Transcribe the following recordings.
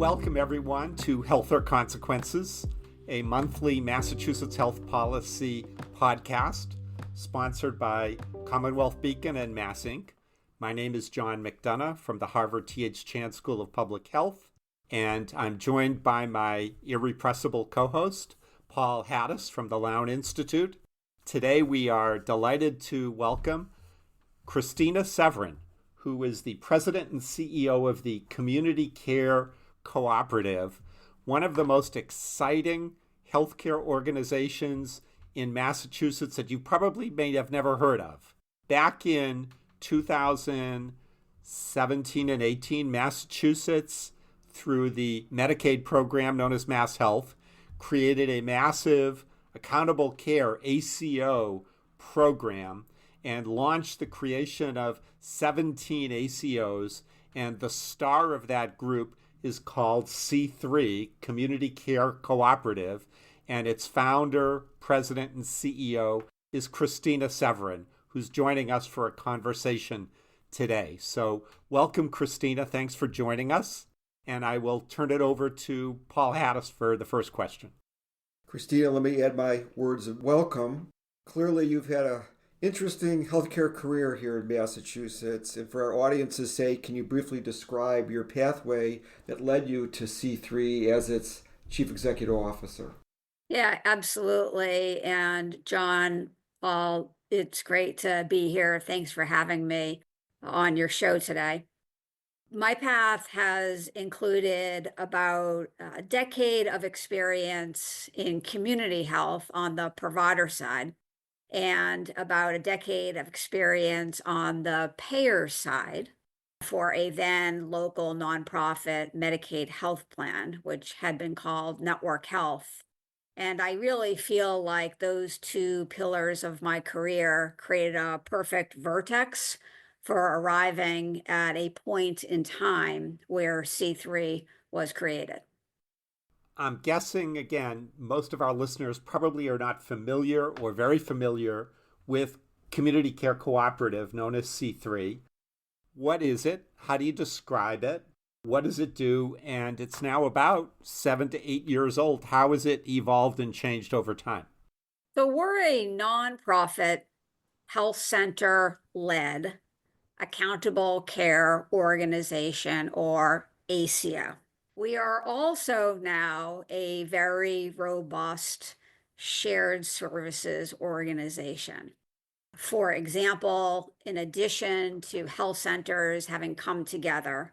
Welcome, everyone, to Health or Consequences, a monthly Massachusetts health policy podcast sponsored by Commonwealth Beacon and Mass Inc. My name is John McDonough from the Harvard T.H. Chan School of Public Health, and I'm joined by my irrepressible co-host, Paul Hattis from the Lown Institute. Today, we are delighted to welcome Christina Severin, who is the president and CEO of the Community Care Cooperative, one of the most exciting healthcare organizations in Massachusetts that you probably may have never heard of. Back in 2017 and 18, Massachusetts, through the Medicaid program known as MassHealth, created a massive accountable care ACO program and launched the creation of 17 ACOs, and the star of that group is called C3, Community Care Cooperative, and its founder, president, and CEO is Christina Severin, who's joining us for a conversation today. So welcome, Christina. Thanks for joining us. And I will turn it over to Paul Hattis for the first question. Christina, let me add my words of welcome. Clearly, you've had an interesting healthcare career here in Massachusetts. And for our audience's sake, can you briefly describe your pathway that led you to C3 as its Chief Executive Officer? Yeah, absolutely. And John, Paul, it's great to be here. Thanks for having me on your show today. My path has included about a decade of experience in community health on the provider side, and about a decade of experience on the payer side for a then local nonprofit Medicaid health plan, which had been called Network Health. And I really feel like those two pillars of my career created a perfect vertex for arriving at a point in time where C3 was created. I'm guessing, again, most of our listeners probably are not familiar or very familiar with Community Care Cooperative, known as C3. What is it? How do you describe it? What does it do? And it's now about 7 to 8 years old. How has it evolved and changed over time? So we're a nonprofit health center-led accountable care organization, or ACO. We are also now a very robust shared services organization. For example, in addition to health centers having come together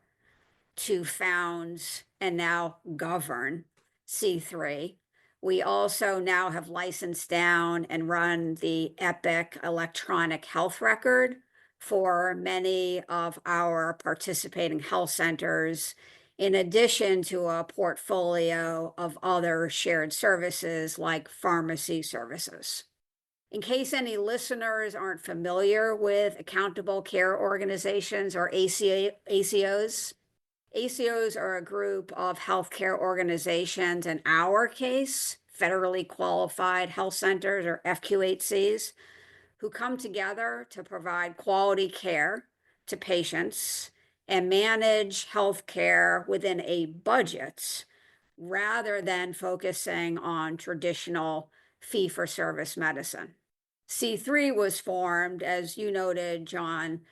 to found and now govern C3, we also now have licensed down and run the Epic electronic health record for many of our participating health centers, in addition to a portfolio of other shared services like pharmacy services. In case any listeners aren't familiar with accountable care organizations, or ACOs, ACOs are a group of healthcare organizations, in our case, federally qualified health centers, or FQHCs, who come together to provide quality care to patients and manage health care within a budget rather than focusing on traditional fee-for-service medicine. C3 was formed, as you noted, John,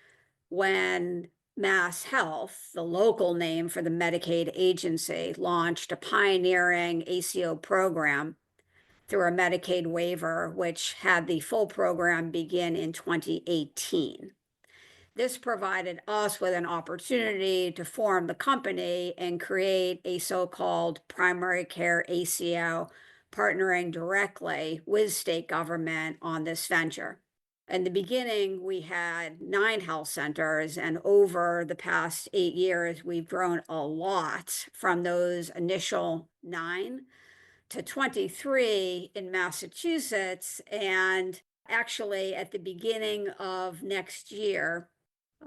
when MassHealth, the local name for the Medicaid agency, launched a pioneering ACO program through a Medicaid waiver, which had the full program begin in 2018. This provided us with an opportunity to form the company and create a so-called primary care ACO, partnering directly with state government on this venture. In the beginning, we had 9 health centers, and over the past 8 years, we've grown a lot from those initial 9 to 23 in Massachusetts. And actually, at the beginning of next year,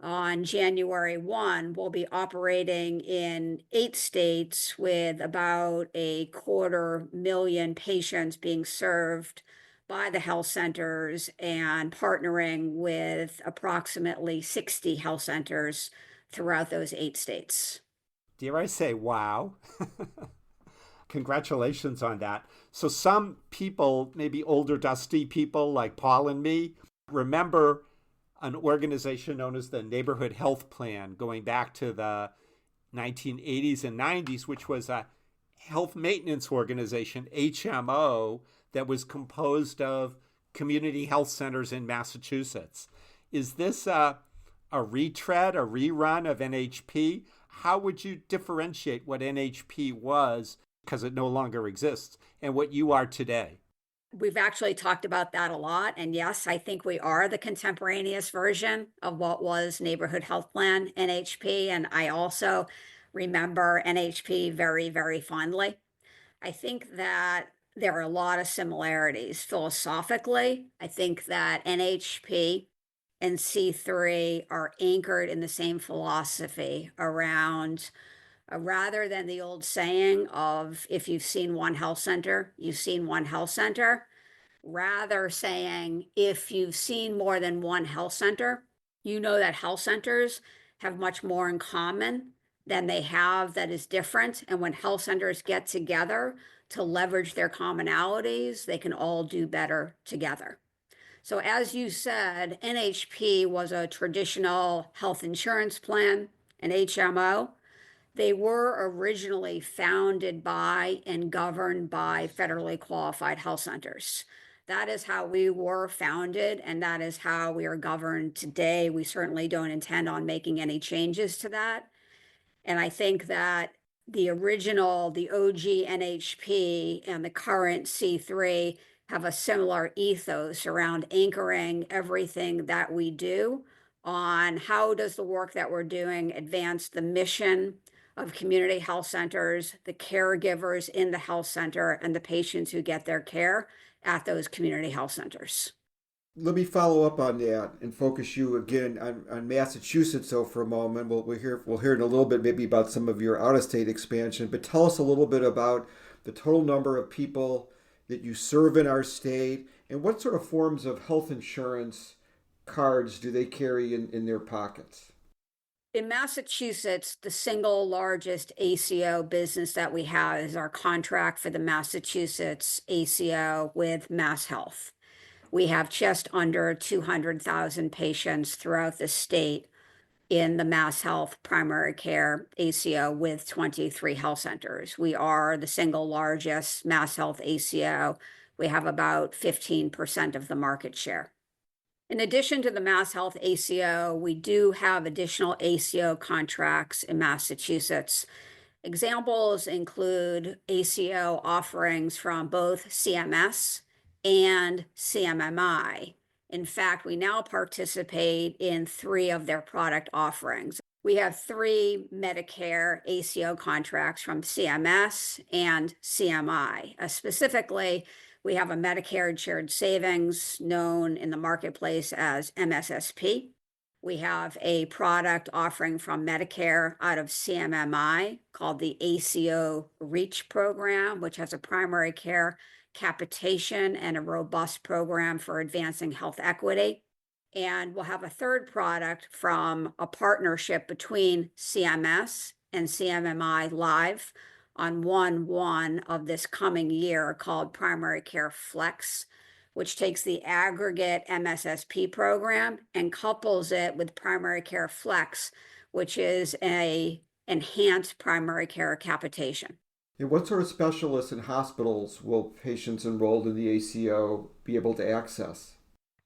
on January 1, we'll be operating in 8 states with about 250,000 patients being served by the health centers and partnering with approximately 60 health centers throughout those 8 states. Dare I say, wow. Congratulations on that. So some people, maybe older dusty people like Paul and me, remember an organization known as the Neighborhood Health Plan going back to the 1980s and 90s, which was a health maintenance organization, HMO, that was composed of community health centers in Massachusetts. Is this a retread, a rerun of NHP? How would you differentiate what NHP was, because it no longer exists, and what you are today? We've actually talked about that a lot. And yes, I think we are the contemporaneous version of what was Neighborhood Health Plan, NHP. And I also remember NHP very, very fondly. I think that there are a lot of similarities philosophically. I think that NHP and C3 are anchored in the same philosophy around rather than the old saying of if you've seen one health center, you've seen one health center, rather saying if you've seen more than one health center, you know that health centers have much more in common than they have that is different. And when health centers get together to leverage their commonalities, they can all do better together. So as you said, NHP was a traditional health insurance plan, an HMO. They were originally founded by and governed by federally qualified health centers. That is how we were founded, and that is how we are governed today. We certainly don't intend on making any changes to that. And I think that the original, the OG NHP and the current C3 have a similar ethos around anchoring everything that we do on how does the work that we're doing advance the mission of community health centers, the caregivers in the health center, and the patients who get their care at those community health centers. Let me follow up on that and focus you again on Massachusetts, though, for a moment. We'll hear in a little bit maybe about some of your out-of-state expansion, but tell us a little bit about the total number of people that you serve in our state and what sort of forms of health insurance cards do they carry in their pockets? In Massachusetts, the single largest ACO business that we have is our contract for the Massachusetts ACO with MassHealth. We have just under 200,000 patients throughout the state in the MassHealth primary care ACO with 23 health centers. We are the single largest MassHealth ACO. We have about 15% of the market share. In addition to the MassHealth ACO, we do have additional ACO contracts in Massachusetts. Examples include ACO offerings from both CMS and CMMI. In fact, we now participate in 3 of their product offerings. We have 3 Medicare ACO contracts from CMS and CMI. Specifically, we have a Medicare shared savings known in the marketplace as MSSP. We have a product offering from Medicare out of CMMI called the ACO REACH program, which has a primary care capitation and a robust program for advancing health equity. And we'll have a third product from a partnership between CMS and CMMI live on 1/1 of this coming year called Primary Care Flex, which takes the aggregate MSSP program and couples it with Primary Care Flex, which is a enhanced primary care capitation. And what sort of specialists and hospitals will patients enrolled in the ACO be able to access?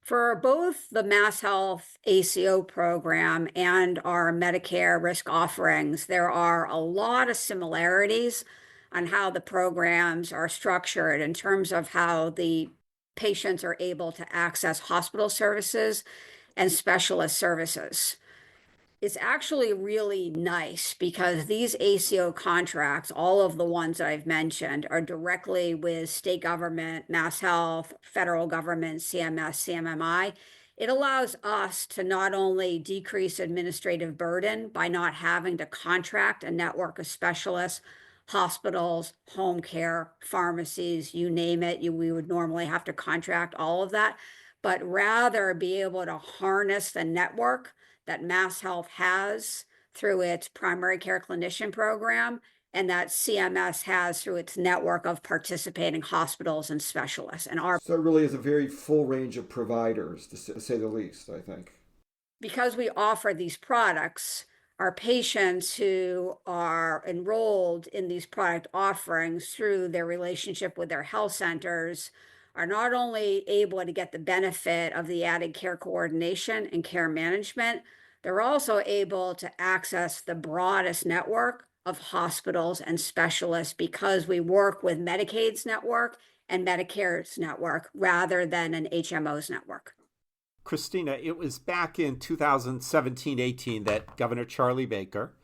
For both the MassHealth ACO program and our Medicare risk offerings, there are a lot of similarities on how the programs are structured in terms of how the patients are able to access hospital services and specialist services. It's actually really nice because these ACO contracts, all of the ones that I've mentioned, are directly with state government, MassHealth, federal government, CMS, CMMI. It allows us to not only decrease administrative burden by not having to contract a network of specialists, hospitals, home care, pharmacies, you name it, we would normally have to contract all of that, but rather be able to harness the network that MassHealth has through its primary care clinician program, and that CMS has through its network of participating hospitals and specialists. So it really is a very full range of providers, to say the least, I think. Because we offer these products, our patients who are enrolled in these product offerings through their relationship with their health centers are not only able to get the benefit of the added care coordination and care management, they're also able to access the broadest network of hospitals and specialists because we work with Medicaid's network and Medicare's network rather than an HMO's network. Christina, it was back in 2017-18 that Governor Charlie Baker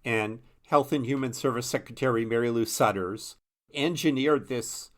and Health and Human Service Secretary Mary Lou Sudders engineered this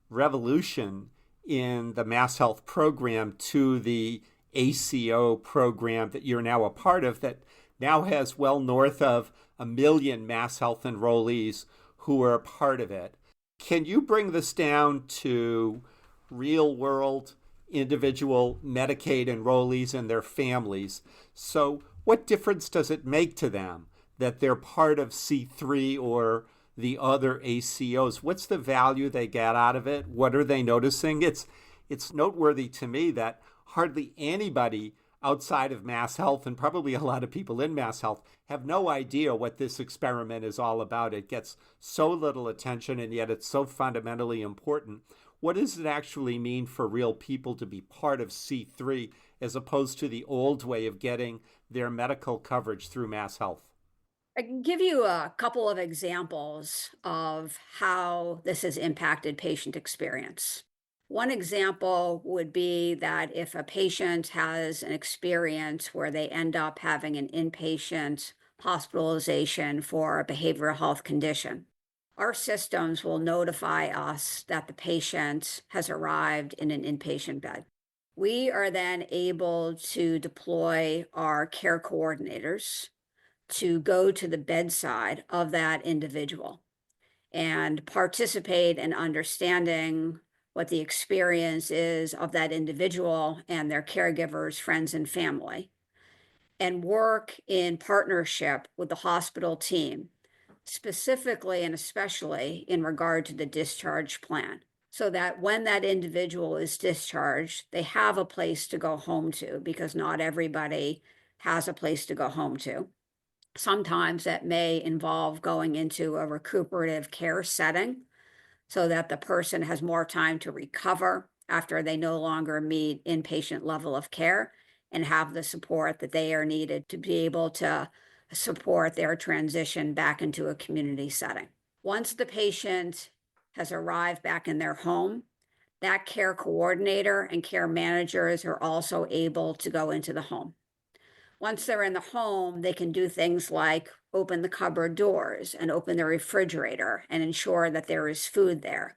revolution in the MassHealth program to the ACO program that you're now a part of, that now has well north of 1 million MassHealth enrollees who are a part of it. Can you bring this down to real world individual Medicaid enrollees and their families? So what difference does it make to them that they're part of C3 or the other ACOs? What's the value they get out of it? What are they noticing? It's noteworthy to me that hardly anybody outside of MassHealth, and probably a lot of people in MassHealth, have no idea what this experiment is all about. It gets so little attention, and yet it's so fundamentally important. What does it actually mean for real people to be part of C3 as opposed to the old way of getting their medical coverage through MassHealth? I can give you a couple of examples of how this has impacted patient experience. One example would be that if a patient has an experience where they end up having an inpatient hospitalization for a behavioral health condition, our systems will notify us that the patient has arrived in an inpatient bed. We are then able to deploy our care coordinators to go to the bedside of that individual and participate in understanding what the experience is of that individual and their caregivers, friends, and family, and work in partnership with the hospital team, specifically and especially in regard to the discharge plan, so that when that individual is discharged, they have a place to go home to, because not everybody has a place to go home to. Sometimes that may involve going into a recuperative care setting so that the person has more time to recover after they no longer meet inpatient level of care and have the support that they are needed to be able to support their transition back into a community setting. Once the patient has arrived back in their home, that care coordinator and care managers are also able to go into the home. Once they're in the home, they can do things like open the cupboard doors and open the refrigerator and ensure that there is food there.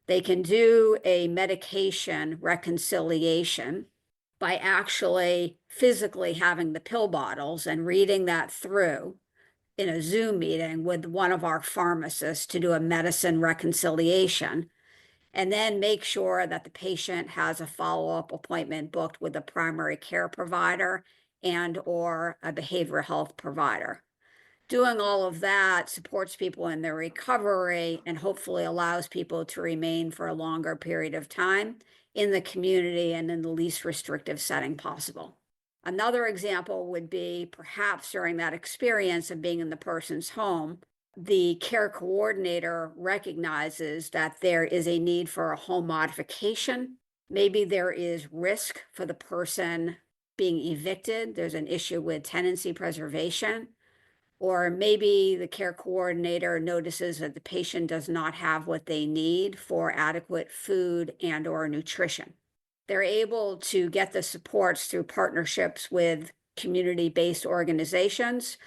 They can do a medication reconciliation by actually physically having the pill bottles and reading that through in a Zoom meeting with one of our pharmacists to do a medicine reconciliation, and then make sure that the patient has a follow-up appointment booked with a primary care provider and or a behavioral health provider. Doing all of that supports people in their recovery and hopefully allows people to remain for a longer period of time in the community and in the least restrictive setting possible. Another example would be perhaps during that experience of being in the person's home, the care coordinator recognizes that there is a need for a home modification. Maybe there is risk for the person being evicted. There's an issue with tenancy preservation. Or maybe the care coordinator notices that the patient does not have what they need for adequate food and or nutrition. They're able to get the supports through partnerships with community-based organizations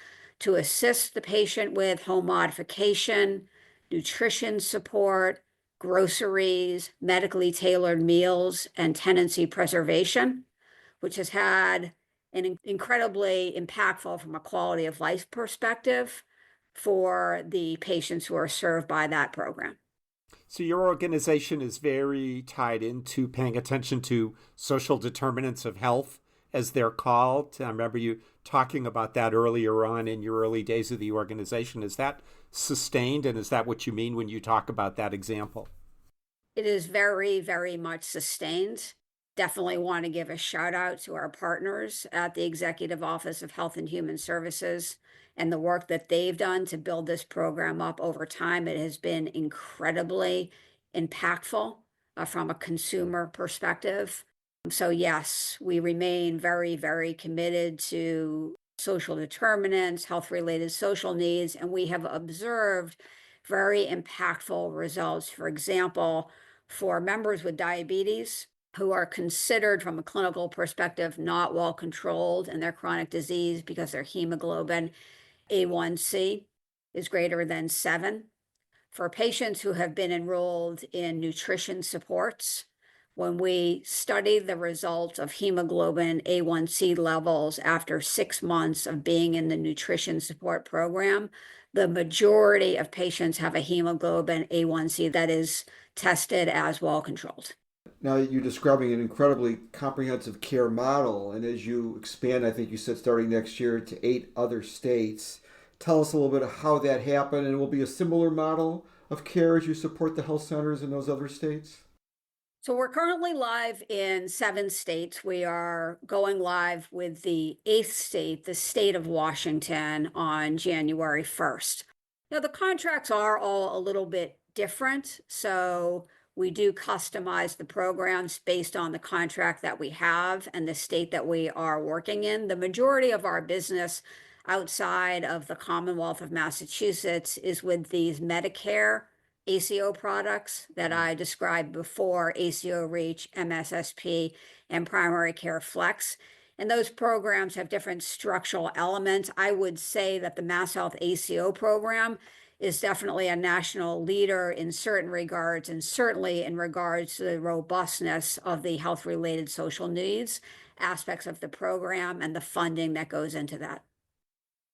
to assist the patient with home modification, nutrition support, groceries, medically tailored meals, and tenancy preservation, which has had an incredibly impactful from a quality of life perspective for the patients who are served by that program. So your organization is very tied into paying attention to social determinants of health as they're called. I remember you talking about that earlier on in your early days of the organization. Is that sustained, and is that what you mean when you talk about that example? It is very, very much sustained. Definitely want to give a shout out to our partners at the Executive Office of Health and Human Services and the work that they've done to build this program up over time. It has been incredibly impactful from a consumer perspective. So, yes, we remain very, very committed to social determinants, health related social needs, and we have observed very impactful results. For example, for members with diabetes who are considered from a clinical perspective not well controlled in their chronic disease because their hemoglobin A1C is greater than 7. For patients who have been enrolled in nutrition supports, when we study the results of hemoglobin A1C levels after 6 months of being in the nutrition support program, the majority of patients have a hemoglobin A1C that is tested as well controlled. Now you're describing an incredibly comprehensive care model, and as you expand, I think you said starting next year to 8 other states, tell us a little bit of how that happened, and it will be a similar model of care as you support the health centers in those other states? So we're currently live in 7 states. We are going live with the 8th state, the state of Washington, on January 1st. Now, the contracts are all a little bit different, so we do customize the programs based on the contract that we have and the state that we are working in. The majority of our business outside of the Commonwealth of Massachusetts is with these Medicare ACO products that I described before: ACO Reach, MSSP, and Primary Care Flex. And those programs have different structural elements. I would say that the MassHealth ACO program is definitely a national leader in certain regards, and certainly in regards to the robustness of the health-related social needs aspects of the program and the funding that goes into that.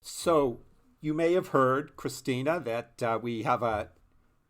So you may have heard, Christina, that we have a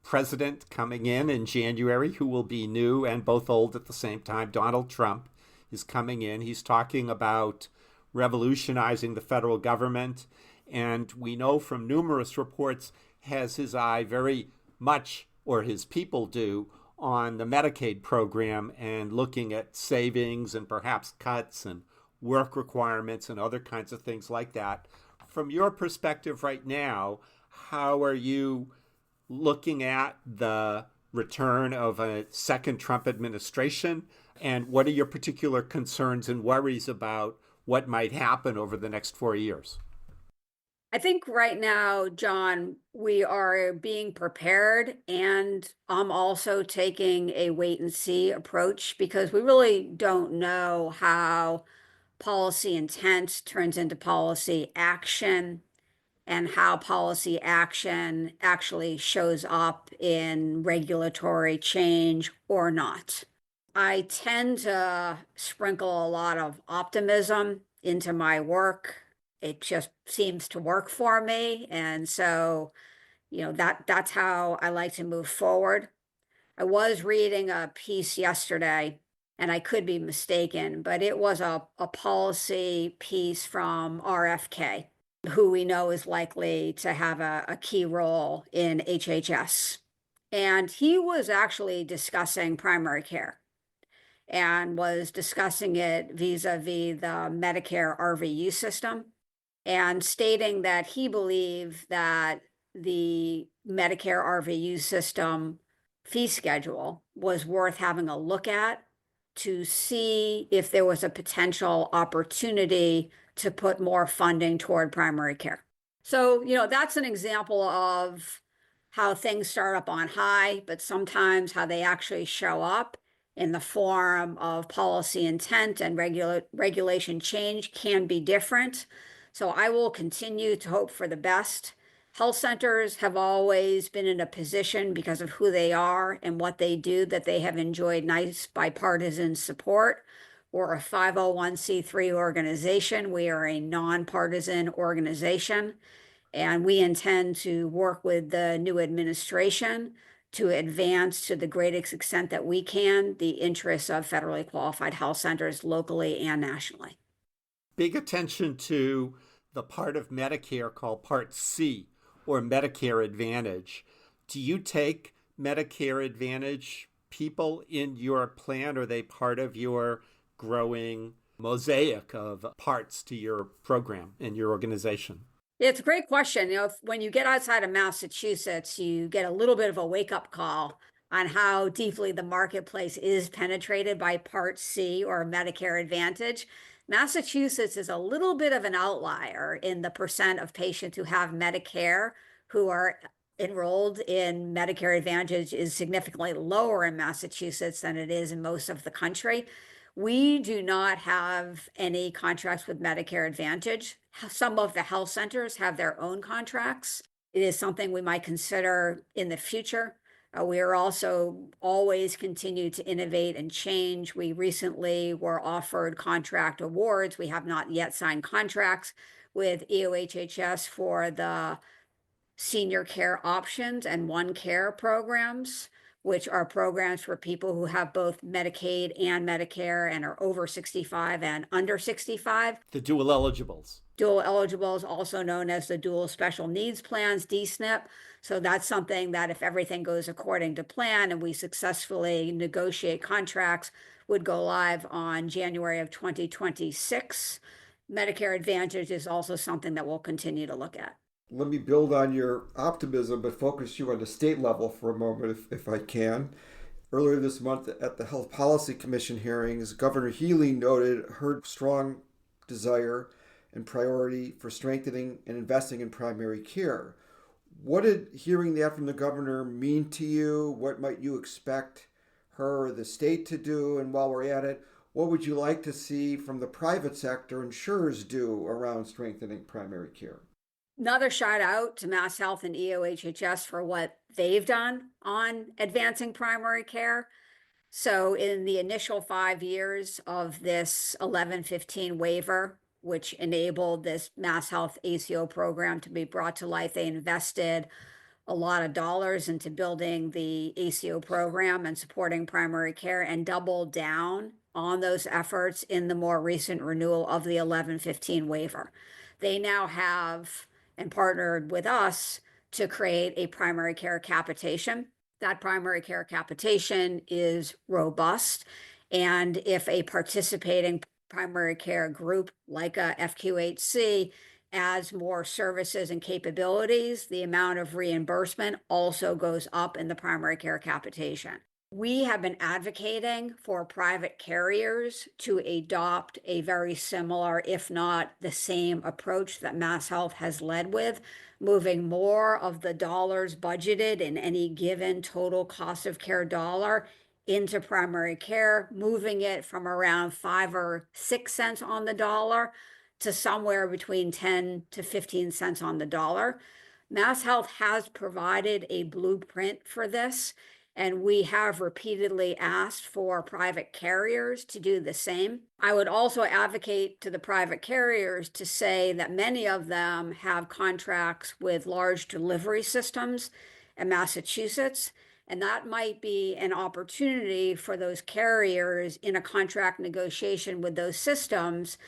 president coming in January who will be new and both old at the same time. Donald Trump is coming in. He's talking about revolutionizing the federal government, and we know from numerous reports has his eye very much, or his people do, on the Medicaid program and looking at savings and perhaps cuts and work requirements and other kinds of things like that. From your perspective right now, how are you looking at the return of a second Trump administration? And what are your particular concerns and worries about what might happen over the next 4 years? I think right now, John, we are being prepared, and I'm also taking a wait and see approach because we really don't know how policy intent turns into policy action and how policy action actually shows up in regulatory change or not. I tend to sprinkle a lot of optimism into my work. It just seems to work for me. And so, that's how I like to move forward. I was reading a piece yesterday, and I could be mistaken, but it was a policy piece from RFK, who we know is likely to have a key role in HHS. And he was actually discussing primary care and was discussing it vis-a-vis the Medicare RVU system, and stating that he believed that the Medicare RVU system fee schedule was worth having a look at to see if there was a potential opportunity to put more funding toward primary care. So, that's an example of how things start up on high, but sometimes how they actually show up in the form of policy intent and regulation change can be different. So I will continue to hope for the best. Health centers have always been in a position, because of who they are and what they do, that they have enjoyed nice bipartisan support. We're a 501c3 organization. We are a nonpartisan organization, and we intend to work with the new administration to advance, to the greatest extent that we can, the interests of federally qualified health centers locally and nationally. big attention to the part of Medicare called Part C, or Medicare Advantage. Do you take Medicare Advantage people in your plan? Or are they part of your growing mosaic of parts to your program and your organization? It's a great question. When you get outside of Massachusetts, you get a little bit of a wake-up call on how deeply the marketplace is penetrated by Part C or Medicare Advantage. Massachusetts is a little bit of an outlier in the percent of patients who have Medicare who are enrolled in Medicare Advantage is significantly lower in Massachusetts than it is in most of the country. We do not have any contracts with Medicare Advantage. Some of the health centers have their own contracts. It is something we might consider in the future. We are also always continue to innovate and change. We recently were offered contract awards. We have not yet signed contracts with EOHHS for the senior care options and One Care programs, which are programs for people who have both Medicaid and Medicare and are over 65 and under 65. The dual eligibles. Dual eligibles, also known as the dual special needs plans, DSNP. So that's something that if everything goes according to plan and we successfully negotiate contracts, would go live on January of 2026. Medicare Advantage is also something that we'll continue to look at. Let me build on your optimism, but focus you on the state level for a moment, if I can. Earlier this month at the Health Policy Commission hearings, Governor Healy noted her strong desire and priority for strengthening and investing in primary care. What did hearing that from the governor mean to you? What might you expect her or the state to do? And while we're at it, what would you like to see from the private sector insurers do around strengthening primary care? Another shout out to MassHealth and EOHHS for what they've done on advancing primary care. So in the initial 5 years of this 1115 waiver, which enabled this MassHealth ACO program to be brought to life, they invested a lot of dollars into building the ACO program and supporting primary care and doubled down on those efforts in the more recent renewal of the 1115 waiver. They now have and partnered with us to create a primary care capitation. That primary care capitation is robust. And if a participating primary care group like a FQHC adds more services and capabilities, the amount of reimbursement also goes up in the primary care capitation. We have been advocating for private carriers to adopt a very similar, if not the same approach that MassHealth has led with, moving more of the dollars budgeted in any given total cost of care dollar into primary care, moving it from around 5 or 6 cents on the dollar to somewhere between 10 to 15 cents on the dollar. MassHealth has provided a blueprint for this, and we have repeatedly asked for private carriers to do the same. I would also advocate to the private carriers to say that many of them have contracts with large delivery systems in Massachusetts, and that might be an opportunity for those carriers in a contract negotiation with those systems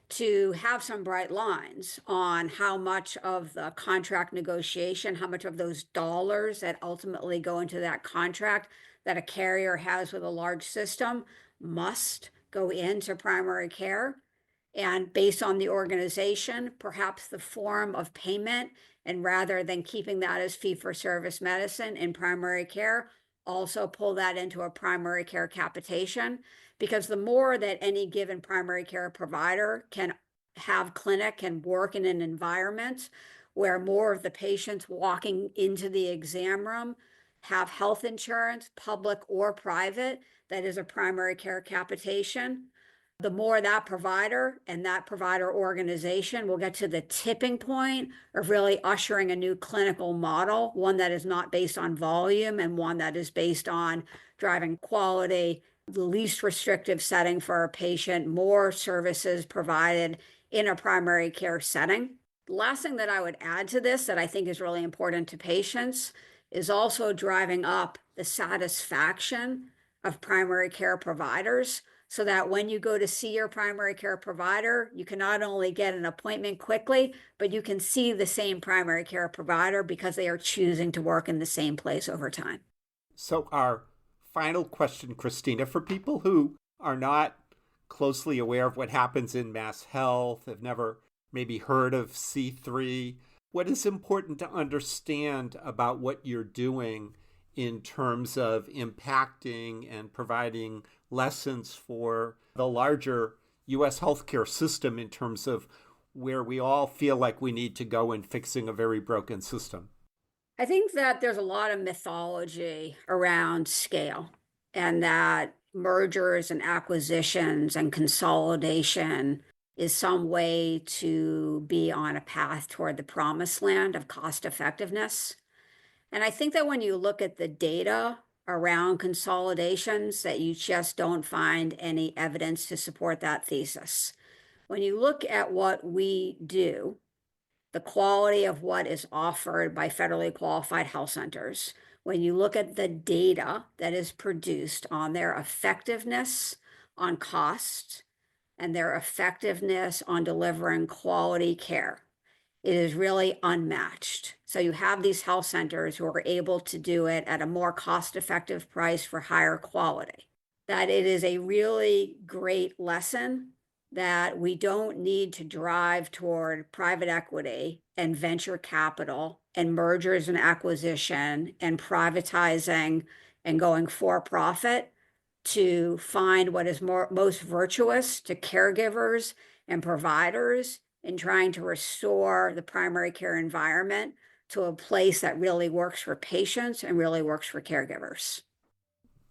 to have some bright lines on how much of the contract negotiation, how much of those dollars that ultimately go into that contract that a carrier has with a large system must go into primary care. And based on the organization, perhaps the form of payment, and rather than keeping that as fee-for-service medicine in primary care, also pull that into a primary care capitation, because the more that any given primary care provider can have clinic and work in an environment where more of the patients walking into the exam room have health insurance, public or private, that is a primary care capitation, the more that provider and that provider organization will get to the tipping point of really ushering a new clinical model, one that is not based on volume and one that is based on driving quality, the least restrictive setting for a patient, more services provided in a primary care setting. The last thing that I would add to this that I think is really important to patients is also driving up the satisfaction of primary care providers. so that when you go to see your primary care provider, you can not only get an appointment quickly, but you can see the same primary care provider because they are choosing to work in the same place over time. So our final question, Christina, for people who are not closely aware of what happens in MassHealth, have never maybe heard of C3, what is important to understand about what you're doing in terms of impacting and providing lessons for the larger U.S. healthcare system in terms of where we all feel like we need to go in fixing a very broken system? I think that there's a lot of mythology around scale, and that mergers and acquisitions and consolidation is some way to be on a path toward the promised land of cost effectiveness. And I think that when you look at the data around consolidations, that you just don't find any evidence to support that thesis. When you look at what we do, the quality of what is offered by federally qualified health centers, when you look at the data that is produced on their effectiveness on cost and their effectiveness on delivering quality care, it is really unmatched. So you have these health centers who are able to do it at a more cost-effective price for higher quality. That it is a really great lesson that we don't need to drive toward private equity and venture capital and mergers and acquisition and privatizing and going for profit to find what is most virtuous to caregivers and providers in trying to restore the primary care environment to a place that really works for patients and really works for caregivers.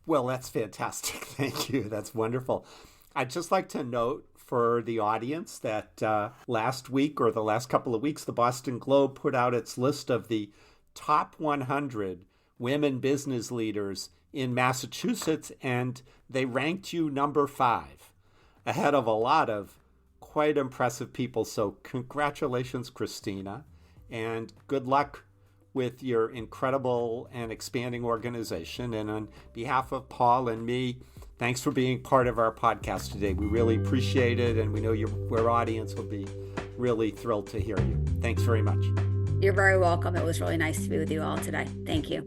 Well, that's fantastic. Thank you. That's wonderful. I'd just like to note for the audience that last week or the last couple of weeks, the Boston Globe put out its list of the top 100 women business leaders in Massachusetts, and they ranked you number 5, ahead of a lot of quite impressive people. So congratulations, Christina, and good luck with your incredible and expanding organization. And on behalf of Paul and me, thanks for being part of our podcast today. We really appreciate it, and we know your audience will be really thrilled to hear you. Thanks very much. You're very welcome. It was really nice to be with you all today. Thank you.